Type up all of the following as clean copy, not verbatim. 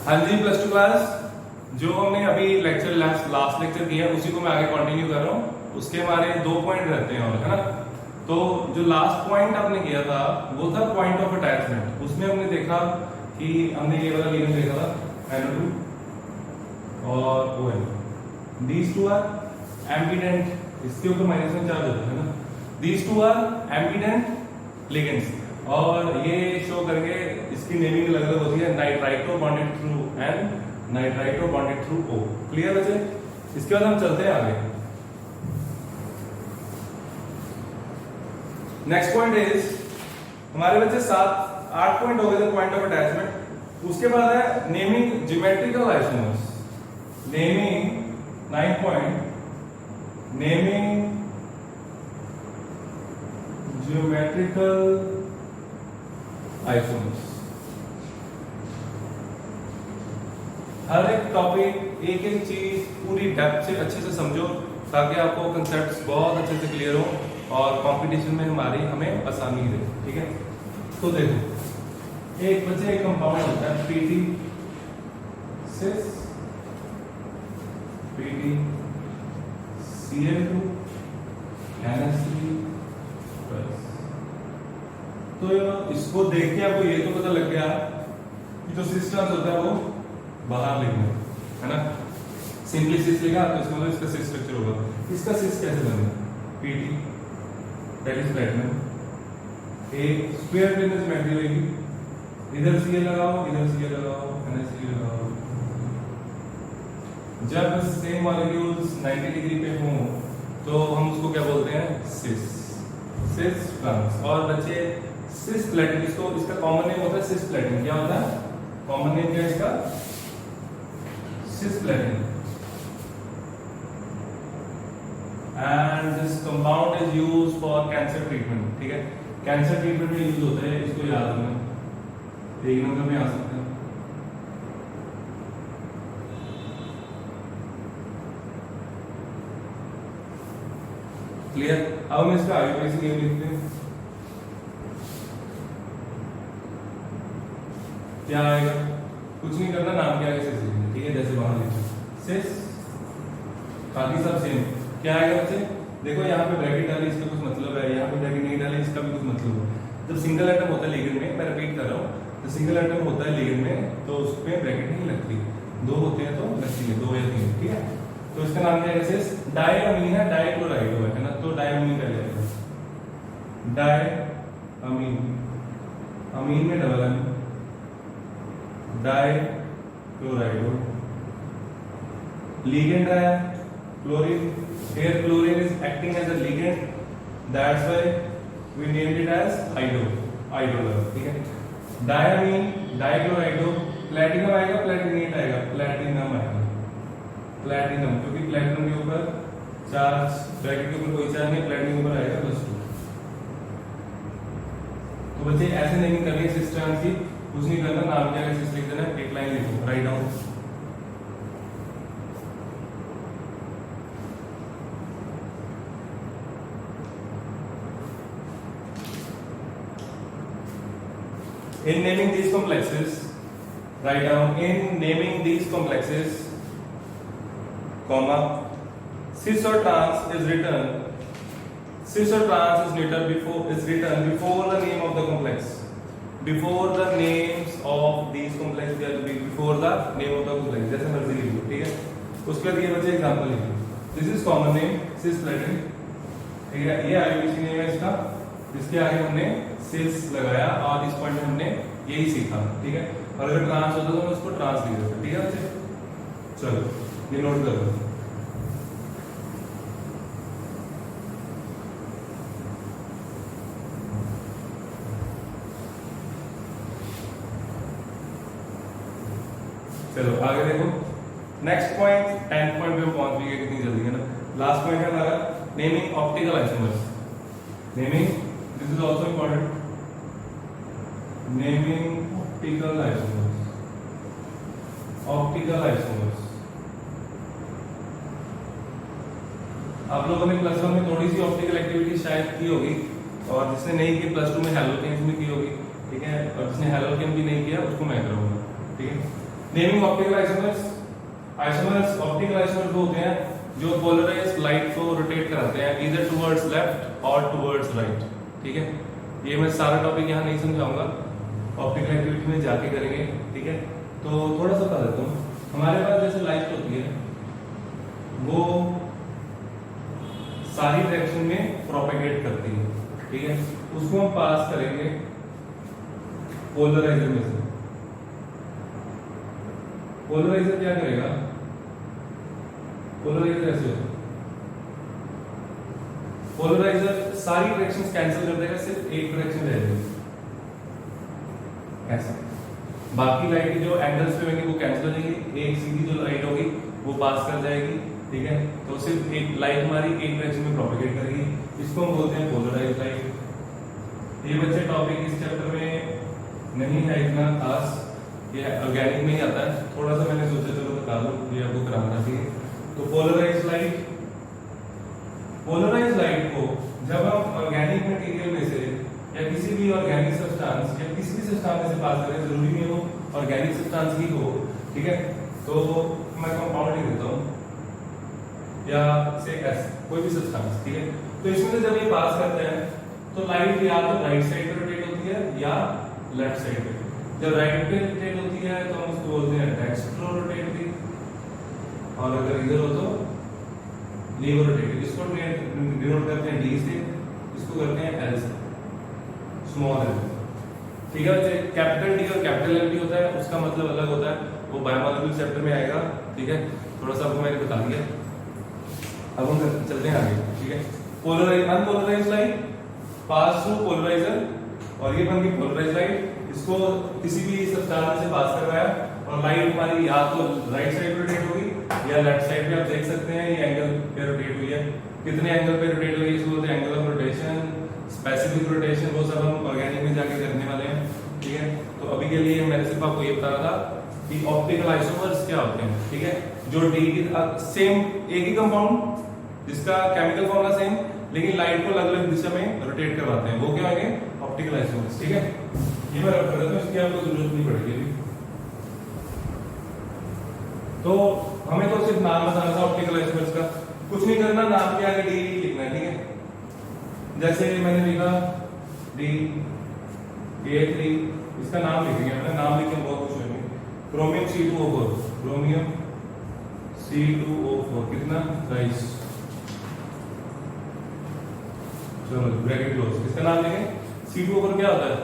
हाँ जी plus two class, जो हमने अभी लेक्चर लास्ट लेक्चर किया है उसी को मैं आगे कंटिन्यू कर रहा हूँ। उसके हमारे 2 पॉइंट रहते हैं और, है ना। तो जो लास्ट पॉइंट आपने किया था वो था पॉइंट ऑफ अटैचमेंट। उसमें हमने देखा कि हमने ये वाला लिगेंड देखा था NO2 और ON, दीज टू आर एम्पीडेंट, इसके ऊपर माइनस में चार्ज होता है ना। दीज टू आर एम्पीडेंट लिगेंड्स, और ये शो करके इसकी नेमिंग अलग अलग होती है, nitrito bonded through N, nitrito bonded through O। Clear बच्चे? इसके बाद हम चलते हैं आगे। नेक्स्ट पॉइंट इज, हमारे बच्चे 7-8 पॉइंट हो गए थे पॉइंट ऑफ अटैचमेंट। उसके बाद है naming geometrical isomers. Naming 9 point, naming geometrical isomers. हर एक टॉपिक एक एक चीज पूरी डेप्थ से अच्छे से समझो ताकि आपको कंसेप्ट्स बहुत अच्छे से क्लियर हो और कंपटीशन में हमें आसानी रहे। ठीक है, तो देखो एक बच्चे एक कंपाउंड होता है PT सिस, PT Cl2 NH3 प्लस। तो इसको देख के आपको ये तो पता लग गया कि जो सिस ट्रांस होता है वो बाहर लिखना है ना। सिंपली सिस लिखा तो इसका मतलब इसका सिस स्ट्रक्चर होगा। इसका सिस कैसे बनेगा? PT दैट इज प्लैटिनम, एक स्क्वायर प्लेन में ज्योमेट्री होगी, इधर Cl लगाओ, इधर Cl लगाओ, NH3 लगाओ। जब सेम मॉलिक्यूल्स 90 डिग्री पे हों तो हम उसको क्या बोलते हैं? सिस, सिस ट्रांस। और बच्चे सिस प्लैटिनम, इसको इसका कॉमन नेम होता है सिस प्लैटिनम। क्या होता है कॉमन नेम? क्या है इसका? Cis platinum. And this compound is used for cancer treatment. ठीक है, कैंसर ट्रीटमेंट में यूज होता है, इसको याद रखना, एक नंबर में आ सकते हैं। क्लियर? अब हम इसका आगे कैसे गेम लिखते हैं? क्या आएगा? कुछ नहीं करना, नाम के आगे सिस लिखना। ठीक है, जैसे वहां लिखा सिस, बाकी सब सेम। क्या आएगा बच्चे? देखो यहाँ पे ब्रैकेट डाली, इसका कुछ मतलब है, यहाँ पे ब्रैकेट नहीं डाली, इसका भी कुछ मतलब है। जब सिंगल एटम होता है लिगेंड में, मैं रिपीट कर रहा हूँ, तो सिंगल एटम होता है लिगेंड में तो उसमें ब्रैकेट नहीं लगती, 2 होते हैं तो लगती है, 2 या 3। ठीक है, तो इसका नाम क्या है? सिस। डायअमीन है, डाइक्लोराइड है ना, तो डायअमीन कर लेते हैं। डायअमीन, अमीन में डबल एम, डाइक्लोराइड। लिगेंड है chlorine, here chlorine is acting as a ligand, that's why we named it as idol। ठीक है, डायमीन, डाइक्लोराइडो, प्लैटिनम आएगा, प्लैटिनेट आएगा, प्लैटिनम आएगा, प्लैटिनम, क्योंकि प्लैटिनम के ऊपर चार्ज, ब्रैकेट के ऊपर कोई चार्ज नहीं, प्लैटिनम के ऊपर आएगा +2। तो बच्चे ऐसे नहीं करनी है सिस ट्रांस की, कुछ नहीं करना, नाम क्या है सिस लिख देना, एक लाइन लिखो, write down. In naming these complexes, write down, in naming these complexes, comma, cis or trans is written, cis or trans is written before the name of the complex, before the names of these complexes, before the name of the complex, जैसे मर्जी लिखो। ठीक है, उसके बाद ये बच्चे example लिखो। This is common name cis platinum. ठीक है, ये आईयूपीएसी नेम है इसका, जिसके आगे हमने सिस लगाया और इस पॉइंट में हमने यही सीखा। ठीक है, और अगर ट्रांस होता तो मैं उसको ट्रांस लिख देता। ठीक है बच्चे, चलो ये नोट कर लो। चलो आगे देखो, नेक्स्ट पॉइंट 10 पॉइंट पे पहुंच गए कितनी जल्दी, है ना। लास्ट पॉइंट है हमारा naming optical isomers. Naming, this is also important, naming optical isomers. Optical isomers आप लोगों ने +1 में थोड़ी सी ऑप्टिकल एक्टिविटी शायद की होगी, और जिसने नहीं की +2 में हैलोकेन्स में की होगी। ठीक है, और जिसने हैलोकेन भी नहीं किया उसको मैं कराऊंगा। ठीक है, naming optical isomers, isomers optical isomers वो होते हैं जो पोलराइज्ड लाइट को रोटेट कराते हैं इधर टुवर्ड्स लेफ्ट और टुवर्ड्स राइट। ठीक है, ये मैं सारा टॉपिक यहाँ नहीं समझाऊंगा, ऑप्टिकल एक्टिविटी में जाके करेंगे। ठीक है, तो थोड़ा सा बता देता हूँ। हमारे पास जैसे लाइट होती है वो सारी डायरेक्शन में प्रोपेगेट करती है। ठीक है, उसको हम पास करेंगे पोलराइजर में से। पोलराइजर क्या करेगा, पोलराइजर ऐसे होता है, पोलराइजर सारी डायरेक्शंस कैंसिल कर देगा, सिर्फ एक डायरेक्शन रहेगी ऐसा। बाकी लाइट की जो एंगल्स पे होंगी वो कैंसिल हो जाएगी, एक सीधी जो लाइट होगी वो पास कर जाएगी। ठीक है, तो सिर्फ एक लाइट हमारी एक डायरेक्शन में प्रोपेगेट करेगी, इसको हम बोलते हैं पोलराइज्ड लाइट। ये बच्चे टॉपिक इस चैप्टर में नहीं है इतना खास, ये ऑर्गेनिक में ही आता है, थोड़ा सा मैंने सोचा चलो बता दूं, ये आपको कराना चाहिए। तो पोलराइज्ड लाइट, पोलराइज्ड लाइट को जब हम ऑर्गेनिक मटेरियल में से या किसी भी ऑर्गेनिक सब्सटेंस या किसी भी सब्सटेंस में से पास करें, जरूरी नहीं हो ऑर्गेनिक सब्सटेंस ही हो। ठीक है, तो मैं कंपाउंड लिख देता हूँ या से एस कोई भी सब्सटेंस। ठीक है, तो इसमें से जब ये पास करते हैं तो लाइट या तो राइट साइड पे रोटेट होती है या लेफ्ट साइड पे। जब राइट पे रोटेट होती है तो हम उसको बोलते हैं डेक्स्ट्रो रोटेटरी, और अगर इधर हो तो लीवर रोटेटरी। इसको डिनोट करते हैं डी से, इसको करते हैं एल से, स्मॉल एल। ठीक है, कैपिटल डी और कैपिटल एल भी होता है, उसका मतलब अलग होता है, वो बायोमोलिक्यूल चैप्टर में आएगा। ठीक है, थोड़ा सा आपको मैंने बता दिया, अब हम चलते हैं आगे। ठीक है, polarise unpolarised light pass through polariser, और ये बन गई पोलराइज्ड लाइट। इसको किसी भी सब्सटेंस से पास करवाया और लाइट हमारी या तो राइट साइड पे रोटेट होगी या लेफ्ट साइड पे। आप देख सकते हैं ये एंगल पे रोटेट हुई है, कितने एंगल पे रोटेट हुई है, इसको बोलते हैं angle of rotation, specific rotation, वो सब हम ऑर्गेनिक में जाके करने वाले हैं। ठीक है, तो अभी के लिए मैंने सिर्फ आपको ये बता रहा था कि ऑप्टिकल आइसोमर्स क्या होते हैं। ठीक है, जो डी की सेम एक ही कंपाउंड जिसका केमिकल फॉर्मूला सेम लेकिन लाइट को अलग अलग दिशा में रोटेट करवाते हैं, वो क्या होंगे, ऑप्टिकल आइसोमर्स। ठीक है, ये मैं रख रहा था, इसकी आपको जरूरत नहीं पड़ेगी अभी। तो हमें तो सिर्फ नाम बताना था ऑप्टिकल आइसोमर्स का, कुछ नहीं करना, नाम के आगे डी लिखना है। ठीक है, जैसे मैंने लिखा डी A3, इसका नाम लिखेंगे, अपना नाम लिख के बहुत खुश होंगे। क्रोमियम C2O4, क्रोमियम C2O4 कितना 22, चलो ब्रैकेट क्लोज, इसका नाम लिखें। C2O4 क्या होता है,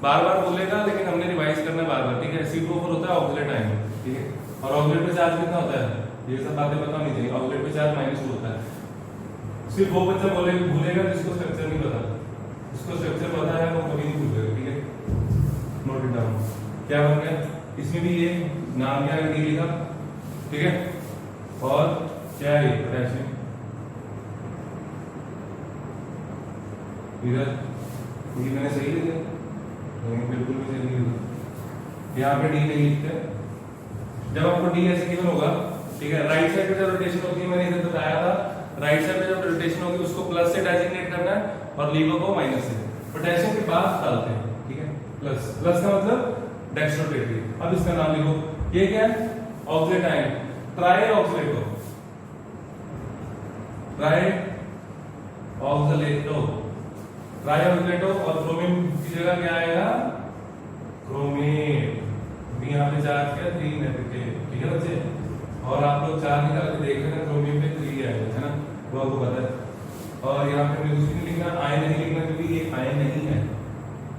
बार बार बोलेगा लेकिन हमने रिवाइज करना है बार बार। ठीक है, C2O4 होता है ऑक्सीडेट आयन। ठीक है, और ऑक्सीडेट पे चार्ज कितना होता है, ये सब बातें पता होनी चाहिए। ऑक्सीडेट पे चार्ज -2 होता है। सिर्फ वो बच्चा भूलेगा जिसको स्ट्रक्चर नहीं पता, जिसको स्ट्रक्चर पता है वो कभी नहीं भूलेगा। ठीक है, नोट इट डाउन। क्या बन गया, इसमें भी ये नाम क्या है, लिखा। ठीक है, और क्या है पोटेशियम, इधर ये मैंने सही लिखा, बिल्कुल भी सही नहीं लिखा, यहाँ पे डी नहीं लिखते। जब आपको डी ऐसे गिवन होगा, ठीक है, राइट साइड पे जब रोटेशन होती है, मैंने इधर बताया था, राइट साइड पे जब रोटेशन होगी उसको प्लस से डेजिग्नेट करना है और लीवर को माइनस से। पोटेशियम के बाद डालते हैं। ठीक है, प्लस, प्लस का मतलब डेक्स्ट्रोरोटेटरी। अब इसका नाम लिखो, ये क्या है, oxalate ion, tri oxalato, tri oxalato, tri oxalato. और क्रोमियम की जगह क्या आएगा, क्रोमेट। यहाँ पे चार्ज क्या 3 नेगेटिव। ठीक है बच्चे, और आप लोग चार्ज निकाल के देख रहे हैं, क्रोमियम पे 3 आएगा, है ना, वो आपको पता है। और यहाँ पे कुछ नहीं लिखना, आयन नहीं लिखना, क्योंकि ये आयन नहीं है,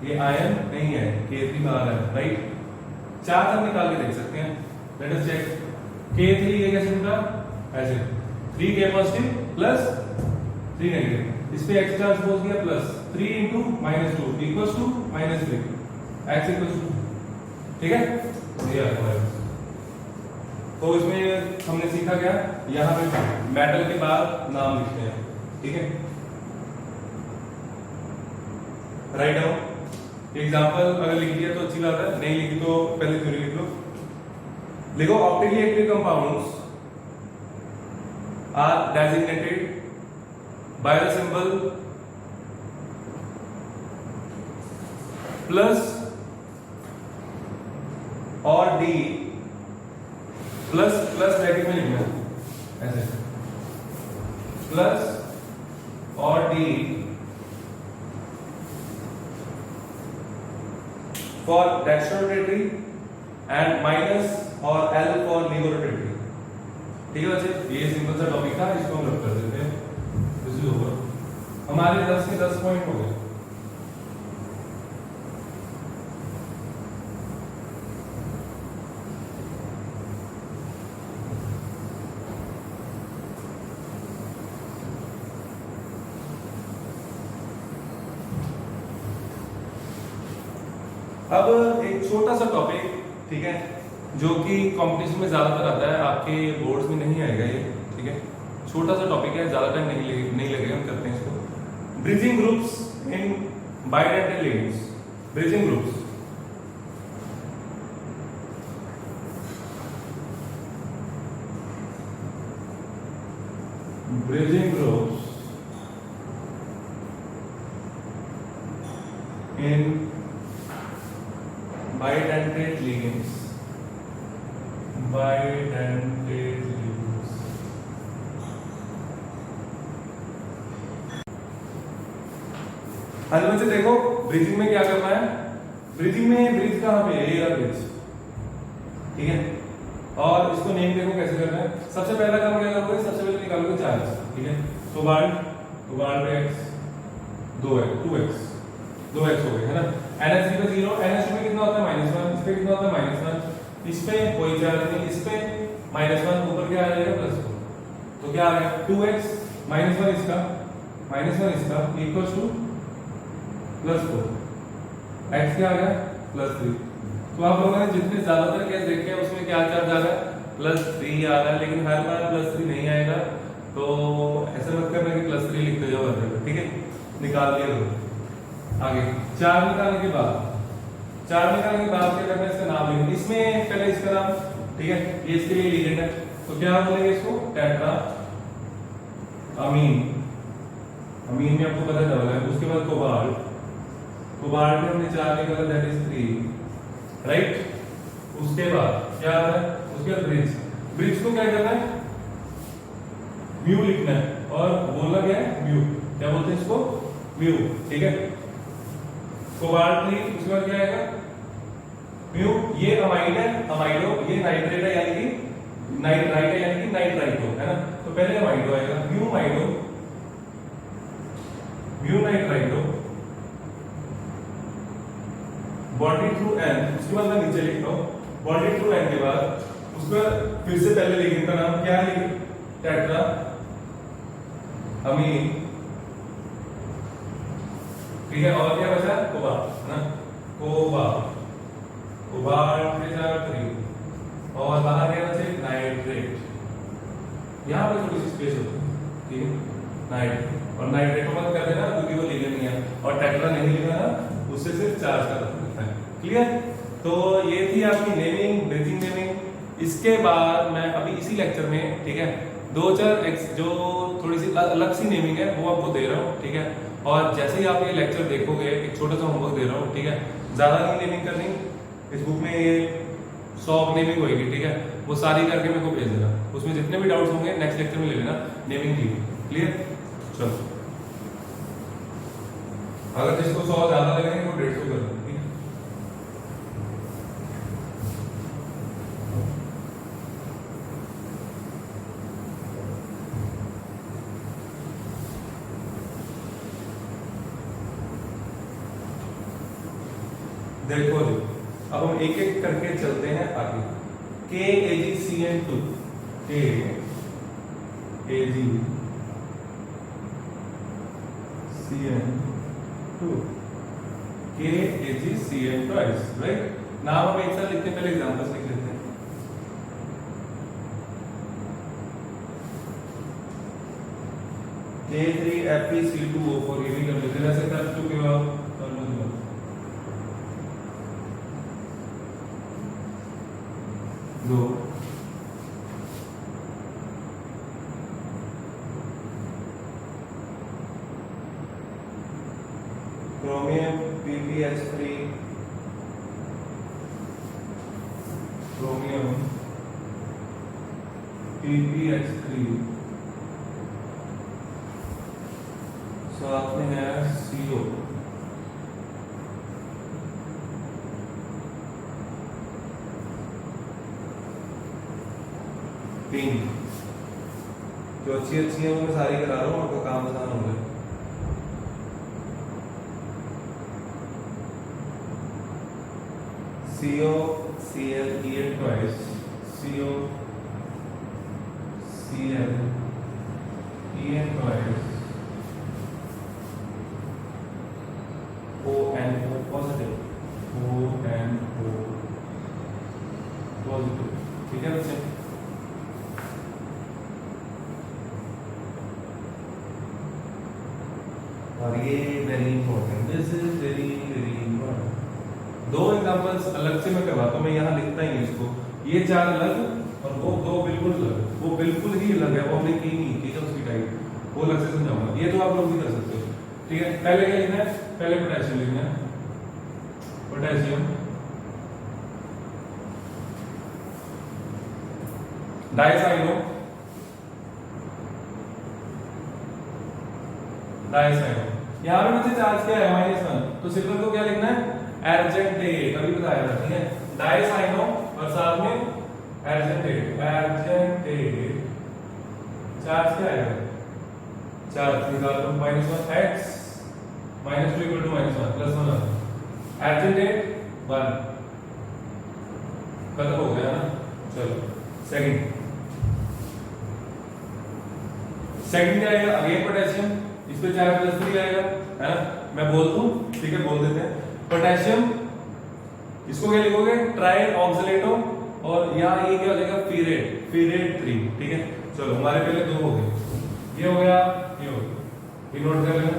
ये आयन नहीं है, K3 बाहर है, राइट। चार्ज आप निकाल के देख सकते हैं, लेट अस चेक। K3 ये कैसे लिखा, ऐसे 3K पॉजिटिव प्लस 3 नेगेटिव, इस पे एक्स चार्ज पहुंच गया plus 3 into -2 equals to -3, x equals to. ठीक है, ये आ गया। तो इसमें हमने सीखा क्या, यहाँ पे मेटल के बाद नाम लिखते हैं। ठीक है, राइट डाउन। एग्जांपल अगर लिख दिया तो अच्छी बात है, नहीं लिखी तो पहले थ्योरी लिख लो। लिखो, optically active compounds are designated by the symbol plus और डी प्लस प्लस ब्रैकेट में लिखना है ऐसे, प्लस और d for dextrorotatory and minus और एल फॉर लीवरोटेटरी। ठीक है बच्चे, ये सिंपल सा टॉपिक था, इसको हम रख कर देते हैं। This is over. हमारे 10 के 10 पॉइंट हो गए। अब एक छोटा सा टॉपिक, ठीक है, जो कि कंपटीशन में ज्यादातर आता है, आपके बोर्ड्स में नहीं आएगा ये, ठीक है, छोटा सा टॉपिक है, ज्यादा टाइम नहीं लगेगा, हम करते हैं इसको। Bridging groups in bidentate ligands. Bridging groups, bridging groups in bidentate ligands, bidentate ligands। Hello बच्चे देखो, ब्रीथिंग में क्या करना है। ब्रीथिंग में ब्रीथ कहां पे है, ये ब्रीथ, ठीक है, और इसको नेम देखो कैसे करना है। सबसे पहला काम क्या करोगे, सबसे पहले निकालोगे चार्ज, ठीक है, तो बार्ड x 2x 2x हो गए, है ना। NH3 पे 0, NH2 में कितना होता है -1, इस पे कितना होता है -1, इस पे कोई चार्ज नहीं, इस पे -1, ऊपर क्या आ जाएगा +4, तो क्या आ गया 2x -1 इसका इक्वल्स टू +4, x क्या आ गया +3। तो आप लोगों ने जितने ज्यादातर केस देखे हैं उसमें क्या चार्ज आ रहा है +3 आ रहा है, लेकिन हर बार +3 नहीं आएगा, तो ऐसा मत करना कि +3 लिखते जाओ हर जगह, ठीक है, निकाल दिया करो। आगे 4 निकालने के बाद क्या करना है, इसका नाम लिखना, इसमें पहले इसका नाम, ठीक है, ये इसके लिए लिगेंड है, तो क्या बोलेंगे इसको, टेट्रा अमीन में आपको पता चल रहा है। उसके बाद कोबाल्ट में हमने 4 निकाला, दैट इज 3, राइट। उसके बाद क्या आता है, उसके बाद ब्रिज को क्या करना है, म्यू लिखना है, और बोलना क्या है, म्यू, क्या बोलते हैं इसको, म्यू, ठीक है। कोबाल्ट 3, उसके बाद क्या आएगा म्यू, ये अमाइड है, अमाइडो, ये नाइट्रेट है यानी कि नाइट्राइट है यानी कि नाइट्राइटो, है ना, तो पहले अमाइडो आएगा, mu nitrito, bonded through N, उसके बाद मैं नीचे लिखता हूं, बॉन्डेड थ्रू N के बाद उसका फिर से पहले लिगेंड का नाम क्या है, टेट्रा अमीन, ठीक है, और क्या बचा, कोबाल्ट, है ना, कोबाल्ट के साथ 3, और बाहर क्या बचे, नाइट्रेट, यहाँ पे थोड़ी सी स्पेस होती है, ठीक है, नाइट्रेट, और नाइट्रेट को मत कर देना क्योंकि वो लिगेंड नहीं है, और टेट्रा नहीं लिखना ना, उससे सिर्फ चार्ज का पता लगता है, क्लियर। तो ये थी आपकी नेमिंग, ब्रीथिंग नेमिंग। इसके बाद मैं अभी इसी लेक्चर में, ठीक है, 2-4 जो थोड़ी सी अलग सी नेमिंग है वो आपको दे रहा हूँ, ठीक है, और जैसे ही आप ये लेक्चर देखोगे, एक छोटा सा होमवर्क दे रहा हूँ, ठीक है, ज्यादा नहीं नेमिंग करनी, इस बुक में ये 100 नेमिंग होगी, ठीक है, वो सारी करके मेरे को भेज देना, उसमें जितने भी डाउट्स होंगे नेक्स्ट लेक्चर में ले लेना नेमिंग की, क्लियर। चलो, अगर जिसको 100 ज्यादा लगेंगे वो 150 कर देना, ठीक है। देखो जी, अब हम एक एक करके चलते हैं आगे। KAgCN2, KAgCN2, right. नाम हम एक साथ लिखते हैं, पहले एग्जांपल्स लिख लेते हैं। K3FeC2O4, ये भी कर लेते हैं, ऐसे कर चुके हो आप, दो, क्रोमियम PbH3, क्रोमियम PpH3 साथ में है CO। तीन जो अच्छी है वो मैं सारी करा रहा हूँ, आपका काम आसान हो गया। CO Cl En twice, CO Cl En twice, ONO positive, ONO positive, ठीक है बच्चे। और ये very important, this is very very important. दो एग्जांपल्स अलग से मैं करवाता हूँ, मैं यहाँ लिखता ही नहीं इसको, ये चार अलग और वो दो बिल्कुल अलग, वो बिल्कुल ही अलग है, वो हमने की नहीं, ठीक है उसकी टाइप, वो अलग से समझाऊंगा। ये तो आप लोग भी कर सकते हो, ठीक है। पहले क्या लिखना है, पहले पोटेशियम लिखना है, पोटेशियम डाइसाइनो, डाइसाइनो, यहाँ पे मुझे चार्ज क्या है -1, तो सिग्नल को क्या लिखना है, अर्जेंटेट, अभी बताया था, ठीक है। डाइसाइनो और साथ में अर्जेंटेट, अर्जेंटेट चार्ज क्या है, चार्ज निकाल लो, -1 x -2 = -1 +1 अर्जेंटेट 1, खत्म हो गया ना। चलो सेकंड क्या आएगा, अगेन पोटेशियम, इस पे चार्ज +3 आएगा, है ना, मैं बोल दूं, ठीक है बोल देते हैं। पोटेशियम, इसको क्या लिखोगे, ट्राई ऑक्सलेटो, और यहाँ ये क्या हो जाएगा, फीरेट, फीरेट 3, ठीक है। चलो हमारे पहले दो हो गए, ये हो गया, ये हो गया, ये नोट कर लेना।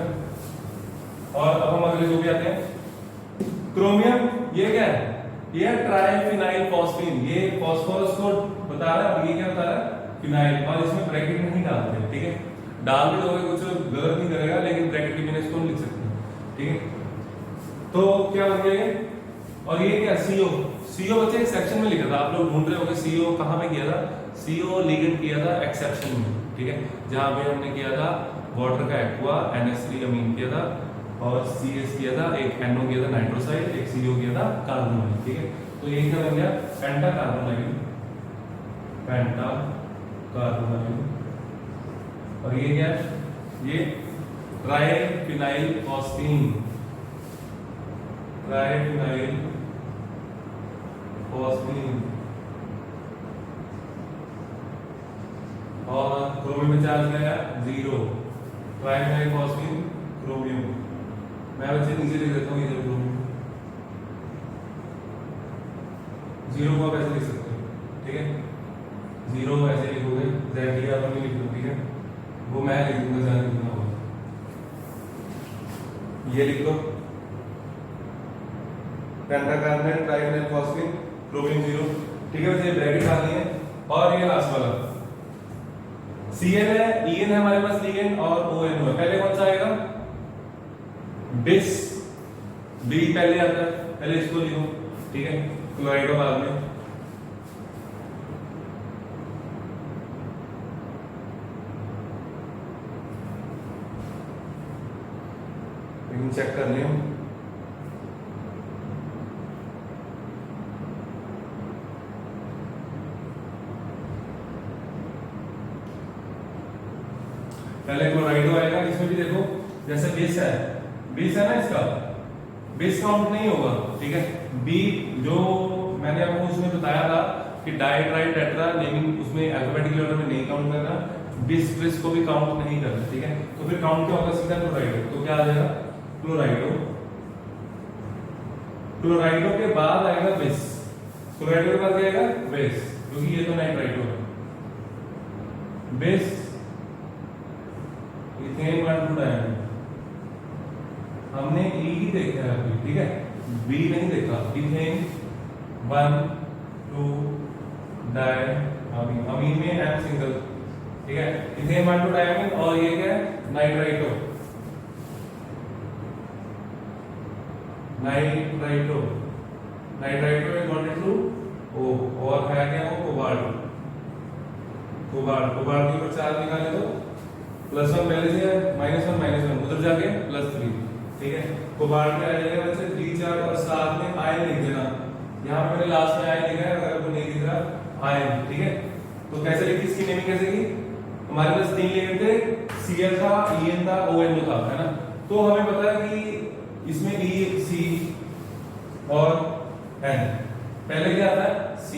और अब हम अगले जो भी आते हैं, क्रोमियम, ये क्या है, ये ट्राइफिनाइल फॉस्फीन, ये फास्फोरस को बता रहा है, ये क्या बता रहा है, फिनाइल, और इसमें ब्रैकेट नहीं डालते, ठीक है। डाल भी दोगे कुछ गलत नहीं करेगा, लेकिन ब्रैकेट के बिना इसको लिख सकते हैं, ठीक है। तो क्या बन गया ये, और ये क्या, CO, CO बच्चे एक सेक्शन में लिखा था, आप लोग ढूंढ रहे होंगे CO कहाँ पे किया था, CO लिगेंड किया था एक्सेप्शन में, ठीक है, जहां पे हमने किया था वाटर का एक्वा NH3 अमीन किया था, और CS किया था, एक NO किया था नाइट्रोसाइड, एक CO किया था कार्बोनाइल, ठीक है। तो ये क्या बन गया, पेंटा कार्बोनाइल, पेंटा कार्बोनाइल, और ये क्या है, ये ट्राइफिनाइल फॉस्फीन, ट्राइफिनाइल फॉस्फीन, और क्रोमियम में चार्ज क्या है, 0, ट्राइफिनाइल फॉस्फीन क्रोमियम, मैं बच्चे नीचे लिख देता हूँ, इधर क्रोमियम 0 को आप ऐसे लिख सकते हो, ठीक है, 0 ऐसे लिखोगे, Z आप नहीं लिख दो, ठीक है, वो मैं लिख दूंगा, ध्यान रखना होगा, ये लिख लो, पेंटाकार्बोनेट ट्राइफिनाइल फॉस्फीन क्रोमियम 0, ठीक है बच्चे, ब्रैकेट डालनी है। और ये लास्ट वाला Cl है, En है हमारे पास लिगेंड, और ONO है, पहले कौन सा आएगा, बिस, B पहले आता है, पहले इसको लिखो, ठीक है, क्लोराइड बाद में, चेक कर लियो, पहले क्लोराइडो आएगा, इसमें भी देखो जैसे बेस है ना, इसका बेस काउंट नहीं होगा, ठीक है। बी जो मैंने आपको उसमें बताया था कि डाई ट्राई टेट्रा नेमिंग, उसमें अल्फाबेटिकल ऑर्डर में नहीं काउंट करना, बिस ट्रिस को भी काउंट नहीं करना, ठीक है। तो फिर काउंट क्या होगा, सीधा क्लोराइडो, तो क्या आ जाएगा, क्लोराइडो, क्लोराइडो के बाद आएगा बेस, क्लोराइडो के बाद क्या आएगा, बेस, क्योंकि ये तो नाइट्राइडो है, बेस इथेन 1 2 डायन, हमने E ही देखा है अभी, ठीक है, B नहीं देखा, इथेन 1 2 डायन अमीन में M सिंगल, ठीक है, इथेन 1 2 डायन, और ये क्या है, नाइट्राइडो, नाइट्राइडो, नाइट्राइडो इज बॉन्डेड टू ओ, और है क्या वो कोबाल्ट। कोबाल्ट कोबाल्ट के ऊपर चार्ज निकाले तो +1 पहले से है, -1 उधर जाके +3, ठीक है। कोबाल्ट में आ जाएगा वैसे 3 चार्ज और साथ में आयन लिख देना। यहाँ पे मैंने लास्ट में आयन लिखा है, अगर आपको नहीं दिख रहा आयन, ठीक है। तो कैसे लिखी इसकी नेमिंग कैसे की, हमारे पास 3 एलिमेंट थे, Cl था, En था, ONO था, है ना। तो हमें पता है कि इसमें E, C और N, पहले क्या आता है C,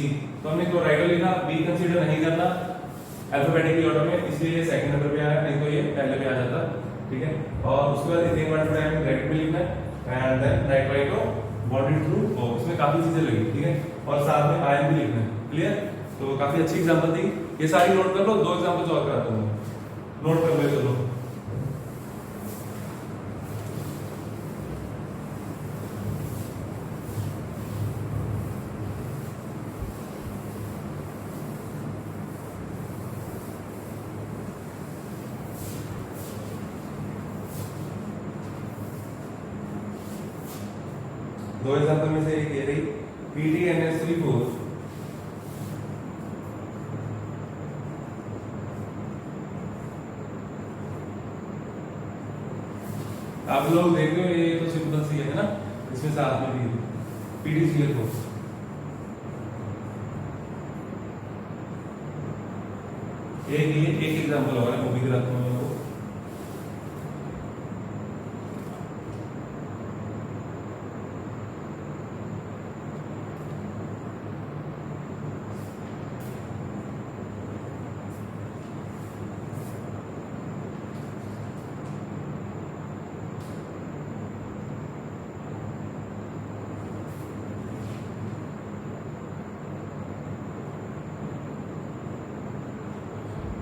तो हमने क्लोराइड लिखा, B कंसीडर नहीं करना अल्फाबेटिकली ऑर्डर में, इसलिए ये सेकंड नंबर पे आया, नहीं तो ये पहले पे आ जाता, ठीक है। और उसके बाद इथेन वाटर डायमंड ब्रैकेट में लिखना है and then nitrito bonded through O, इसमें काफी चीजें लगी, ठीक है। और साथ में आयन भी लिखना है, क्लियर। तो काफी अच्छी एग्जांपल थी, ये सारी नोट कर लो, 2 एग्जांपल्स और कराता हूं, नोट कर लो चलो। दो एग्जांपल में से एक ये रही PdNH3 4, आप लोग देख रहे हो ये तो सिंपल सी है ना, इसमें साथ में भी PdCl4। एक एग्जांपल और है, वो भी कराता हूं आपको।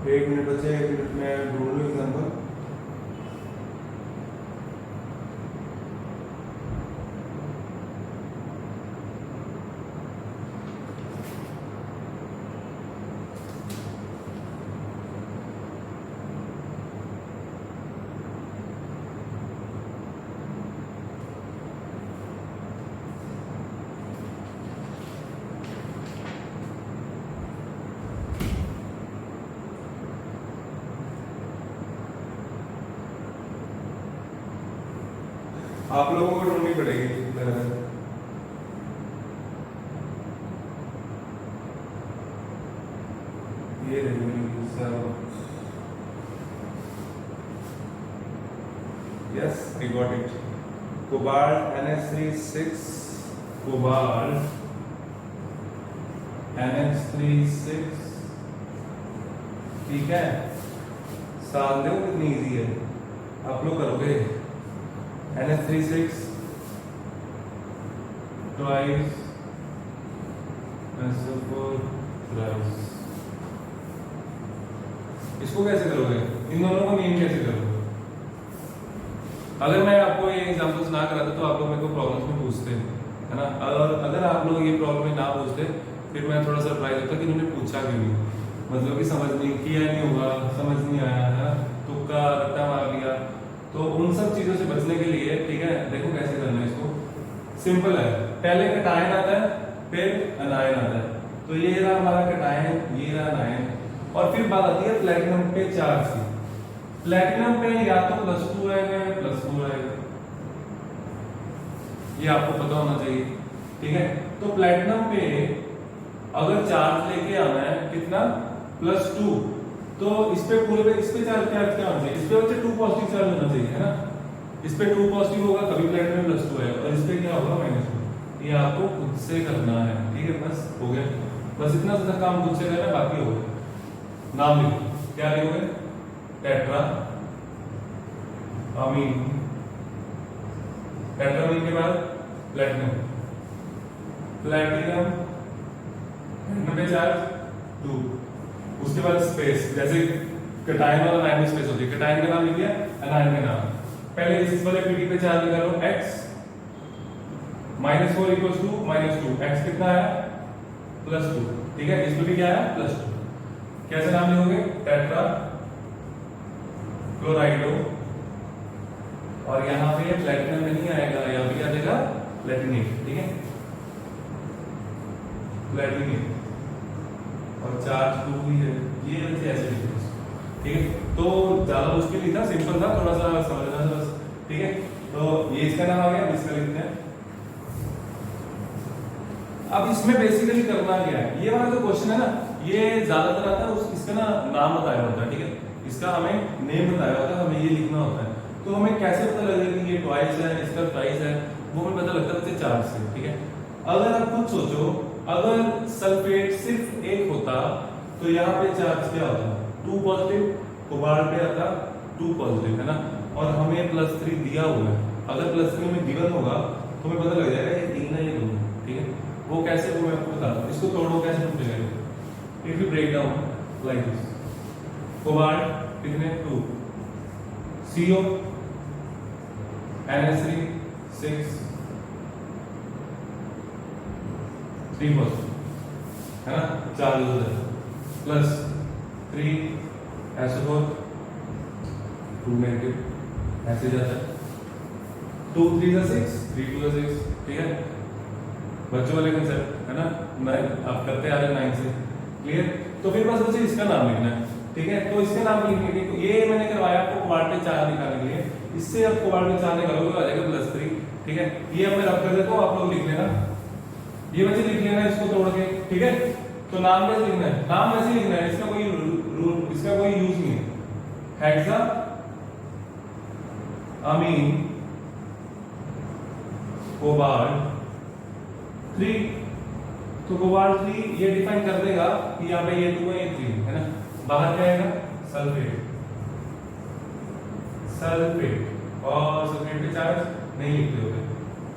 एक मिनट बचे, 1 मिनट में ढूंढ लूं एग्जांपल। आप लोगों को ढूंढनी पड़ेगी ये yes I got it. Cobalt NH3 cobalt NH3 ठीक है। साल देखो कितनी इजी है, आप लोग करोगे। NH3 twice SO4 thrice। इसको कैसे करोगे, इन दोनों को नेम कैसे करोगे? अगर मैं आपको ये एग्जांपल्स ना कराता तो आप लोग मेरे को प्रॉब्लम्स में पूछते, है ना। और अगर आप लोग ये प्रॉब्लम में ना पूछते फिर मैं थोड़ा सरप्राइज होता कि इन्होंने पूछा क्यों नहीं, मतलब कि समझ नहीं किया, नहीं होगा, समझ नहीं आया, है तुक्का रट्टा मार लिया। तो उन सब चीजों से बचने के लिए, ठीक है, देखो कैसे करना है इसको। सिंपल है, पहले कैटायन आता है फिर अनायन आता है। तो ये रहा हमारा कैटायन, ये रहा अनायन, और फिर बात आती है प्लेटिनम पे चार्ज की। प्लेटिनम पे या तो +2 आएगा या +4 आएगा, ये आपको पता होना चाहिए, ठीक है। तो प्लेटिनम पे अगर चार्ज लेके आना है कितना, +2, तो इस पे पूरे पे इस पे चार्ज क्या होना चाहिए, इस पे बच्चे 2 पॉजिटिव चार्ज होना चाहिए, है ना। इस पे 2 पॉजिटिव होगा तभी प्लेटिनम में +2 आएगा, और इस पे क्या होगा -2। ये आपको खुद से करना है, ठीक है। बस हो गया, बस इतना सा काम खुद से करना, बाकी हो गया। नाम लिखो, क्या लिखोगे, टेट्रा अमीन, टेट्रामीन के बाद प्लेटिनम, प्लेटिनम पे चार्ज 2, उसके बाद स्पेस, जैसे कैटायन और अनायन में स्पेस होती है, कैटायन का नाम लिख दिया, अनायन का नाम। पहले इस वाले पीडी पे चार्ज निकालो, x -4 = -2, x कितना है, +2, ठीक है। इसमें भी क्या है, +2। कैसे नाम लिखोगे, टेट्रा क्लोराइडो, और यहाँ पे प्लेटिनम नहीं आएगा, यहाँ पे क्या देगा, प्लेटिनेट, ठीक है। फ्लैटली नहीं और चार्ज 2 ही है, ये वैसे ऐसे लिखते हैं, ठीक है। तो ज्यादा मुश्किल नहीं था, सिंपल था, थोड़ा सा समझना था बस, ठीक है। तो ये इसका नाम आ गया, इसका लिखते हैं। अब इसमें बेसिकली करना क्या है, ये वाला जो क्वेश्चन है ना, ये ज्यादातर आता है इसका ना नाम बताया होता है, ठीक है, इसका हमें नेम बताया होता है, हमें ये लिखना होता है। तो हमें कैसे पता लगेगा कि ये ट्वाइस है, इसका ट्वाइस है, वो हमें पता लगता है चार्ज से, ठीक है। अगर आप खुद सोचो, अगर सल्फेट सिर्फ एक होता तो यहाँ पे चार्ज क्या होता, 2 पॉजिटिव, कोबाल्ट पे आता 2 पॉजिटिव, है ना, और हमें +3 दिया हुआ है। अगर +3 में गिवन होगा तो हमें पता लग जाएगा ये 3 है, ये 2 है, ठीक है। वो कैसे, वो मैं आपको बताता हूँ, इसको तोड़ो कैसे पूछेगा। If you break down like this, cobalt कितने 2, CO NH3 6 3 पॉजिटिव, है ना, चार्ज हो जाता है, +3 SO4 2 नेगेटिव, ऐसे जाता है, 2 3 6 3 2 6, ठीक है। बच्चों वाले कंसेप्ट है ना, आप करते आ रहे 9 से, क्लियर। तो फिर बस मुझे इसका नाम लिखना है, ठीक है। तो इसका नाम लिखने के लिए ये मैंने करवाया आपको कोबाल्ट पे 4 निकालने के लिए, इससे आप कोबाल्ट पे 4 निकालोगे तो आ जाएगा +3, ठीक है। ये अब मैं रब कर देता हूँ, आप लोग लिख लेना, ये बच्चे लिख लेना इसको तोड़ के, ठीक है। तो नाम कैसे लिखना है, नाम वैसे लिखना है, इसका कोई रूल, इसका कोई यूज नहीं है। हेक्सा अमीन कोबाल्ट 3, तो कोबाल्ट 3 ये डिफाइन कर देगा कि यहाँ पे ये 2 है, ये 3 है ना, बाहर क्या आएगा सल्फेट, सल्फेट, और सल्फेट पे चार्ज नहीं लिखते होते,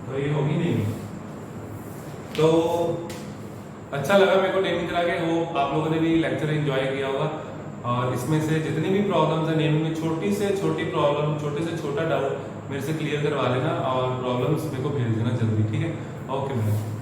तो ये होगी नहीं। तो अच्छा लगा मेरे को नेमिंग करा के, वो आप लोगों ने भी लेक्चर एंजॉय किया होगा, और इसमें से जितनी भी प्रॉब्लम्स है नेमिंग में, छोटी से छोटी प्रॉब्लम, छोटे से छोटा डाउट मेरे से क्लियर करवा लेना, और प्रॉब्लम्स मेरे को भेज देना जल्दी, ठीक है। Okay madam.